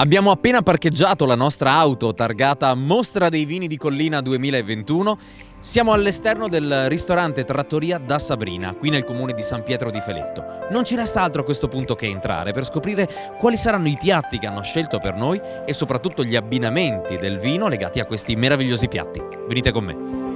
Abbiamo appena parcheggiato la nostra auto targata Mostra dei Vini di Collina 2021. Siamo all'esterno del ristorante Trattoria da Sabrina, qui nel comune di San Pietro di Feletto. Non ci resta altro a questo punto che entrare per scoprire quali saranno i piatti che hanno scelto per noi e soprattutto gli abbinamenti del vino legati a questi meravigliosi piatti. Venite con me.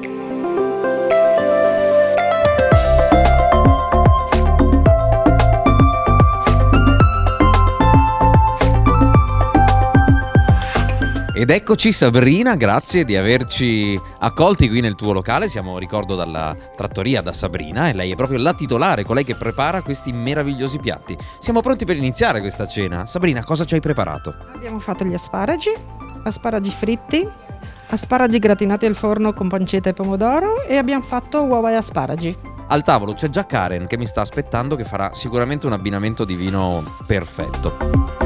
Ed eccoci Sabrina, grazie di averci accolti qui nel tuo locale. Siamo, ricordo, dalla Trattoria da Sabrina e lei è proprio la titolare, colei che prepara questi meravigliosi piatti. Siamo pronti per iniziare questa cena. Sabrina, cosa ci hai preparato? Abbiamo fatto gli asparagi fritti, asparagi gratinati al forno con pancetta e pomodoro e abbiamo fatto uova e asparagi. Al tavolo c'è già Karen che mi sta aspettando, che farà sicuramente un abbinamento di vino perfetto.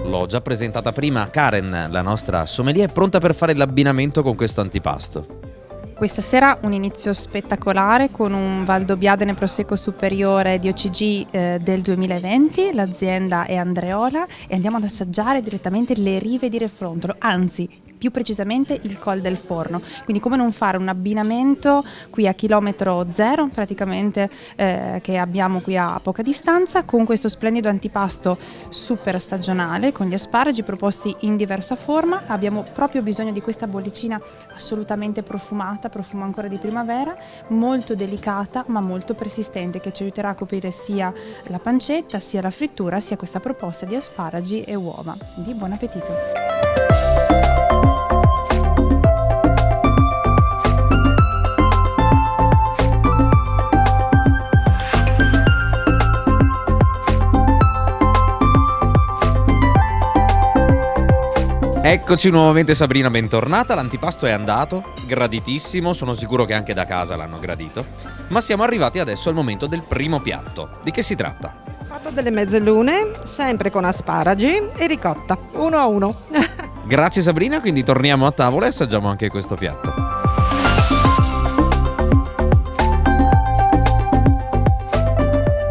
L'ho già presentata prima, Karen, la nostra sommelier, è pronta per fare l'abbinamento con questo antipasto. Questa sera un inizio spettacolare con un Valdobbiadene Prosecco Superiore di OCG del 2020, l'azienda è Andreola e andiamo ad assaggiare direttamente le rive di Refrontolo, anzi più precisamente il Col del Forno, quindi come non fare un abbinamento qui a chilometro zero praticamente che abbiamo qui a poca distanza con questo splendido antipasto super stagionale con gli asparagi proposti in diversa forma. Abbiamo proprio bisogno di questa bollicina assolutamente profumata, profumo ancora di primavera, molto delicata ma molto persistente, che ci aiuterà a coprire sia la pancetta sia la frittura sia questa proposta di asparagi e uova. Quindi buon appetito! Eccoci nuovamente Sabrina, bentornata. L'antipasto è andato, graditissimo, sono sicuro che anche da casa l'hanno gradito. Ma siamo arrivati adesso al momento del primo piatto. Di che si tratta? Ho fatto delle mezzalune, sempre con asparagi e ricotta, 1-1. Grazie Sabrina, quindi torniamo a tavola e assaggiamo anche questo piatto.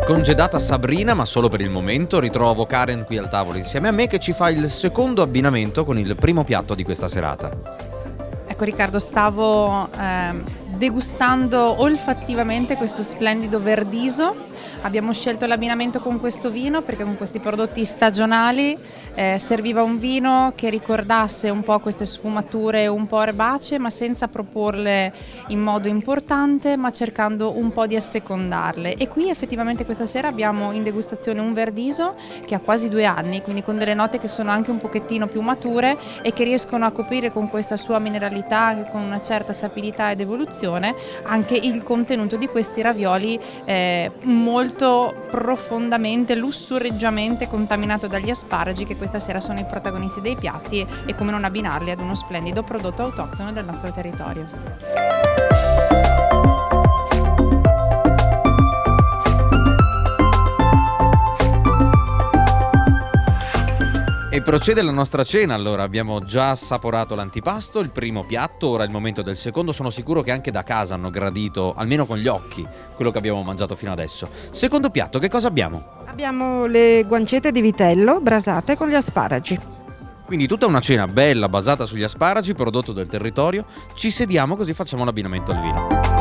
Congedata Sabrina, ma solo per il momento, ritrovo Karen qui al tavolo insieme a me che ci fa il secondo abbinamento con il primo piatto di questa serata. Ecco Riccardo, stavo degustando olfattivamente questo splendido Verdiso. Abbiamo scelto l'abbinamento con questo vino perché con questi prodotti stagionali serviva un vino che ricordasse un po' queste sfumature un po' erbacee, ma senza proporle in modo importante, ma cercando un po' di assecondarle. E qui effettivamente questa sera abbiamo in degustazione un Verdiso che ha quasi 2 anni, quindi con delle note che sono anche un pochettino più mature e che riescono a coprire con questa sua mineralità, con una certa sapidità ed evoluzione, anche il contenuto di questi ravioli molto profondamente, lussureggiamente contaminato dagli asparagi che questa sera sono i protagonisti dei piatti e come non abbinarli ad uno splendido prodotto autoctono del nostro territorio. E procede la nostra cena, allora abbiamo già assaporato l'antipasto, il primo piatto, ora è il momento del secondo. Sono sicuro che anche da casa hanno gradito, almeno con gli occhi, quello che abbiamo mangiato fino adesso. Secondo piatto, che cosa abbiamo? Abbiamo le guancette di vitello brasate con gli asparagi. Quindi tutta una cena bella basata sugli asparagi, prodotto del territorio. Ci sediamo così facciamo l'abbinamento al vino.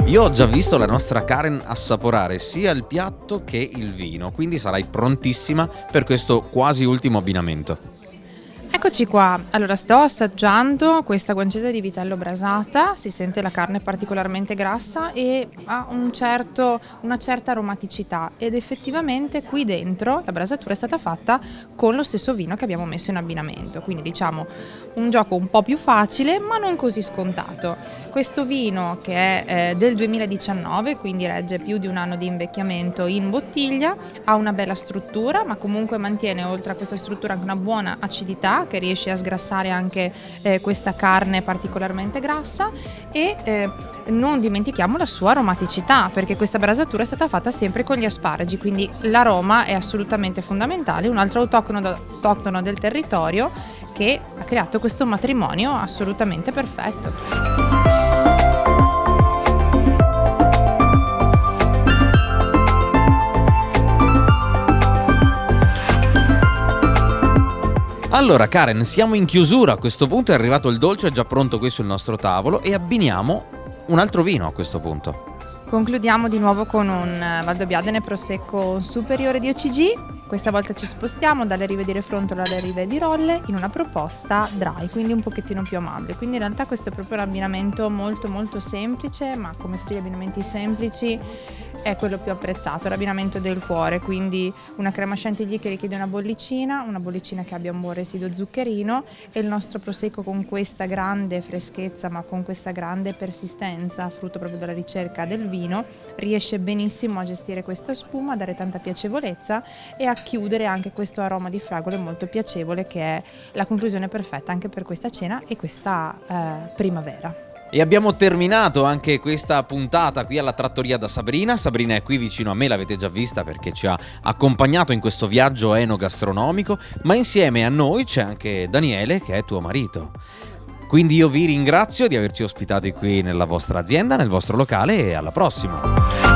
Io ho già visto la nostra Karen assaporare sia il piatto che il vino, quindi sarai prontissima per questo quasi ultimo abbinamento. Eccoci qua, allora sto assaggiando questa guancetta di vitello brasata, si sente la carne particolarmente grassa e ha una certa aromaticità ed effettivamente qui dentro la brasatura è stata fatta con lo stesso vino che abbiamo messo in abbinamento, quindi diciamo un gioco un po' più facile ma non così scontato. Questo vino che è del 2019, quindi regge più di 1 anno di invecchiamento in bottiglia, ha una bella struttura ma comunque mantiene oltre a questa struttura anche una buona acidità che riesce a sgrassare anche questa carne particolarmente grassa, e non dimentichiamo la sua aromaticità, perché questa brasatura è stata fatta sempre con gli asparagi, quindi l'aroma è assolutamente fondamentale, un altro autoctono del territorio che ha creato questo matrimonio assolutamente perfetto. Allora Karen, siamo in chiusura, a questo punto è arrivato il dolce, è già pronto qui sul nostro tavolo e abbiniamo un altro vino a questo punto. Concludiamo di nuovo con un Valdobbiadene Prosecco superiore di OCG. Questa volta ci spostiamo dalle rive di Refrontola alle rive di Rolle in una proposta dry, quindi un pochettino più amabile. Quindi in realtà questo è proprio un abbinamento molto molto semplice, ma come tutti gli abbinamenti semplici è quello più apprezzato, l'abbinamento del cuore, quindi una crema chantilly che richiede una bollicina che abbia un buon residuo zuccherino, e il nostro prosecco con questa grande freschezza ma con questa grande persistenza, frutto proprio della ricerca del vino, riesce benissimo a gestire questa spuma, a dare tanta piacevolezza e a chiudere anche questo aroma di fragole molto piacevole, che è la conclusione perfetta anche per questa cena e questa primavera. E abbiamo terminato anche questa puntata qui alla Trattoria da Sabrina. Sabrina è qui vicino a me, l'avete già vista perché ci ha accompagnato in questo viaggio enogastronomico, ma insieme a noi c'è anche Daniele, che è tuo marito. Quindi io vi ringrazio di averci ospitati qui nella vostra azienda, nel vostro locale, e alla prossima!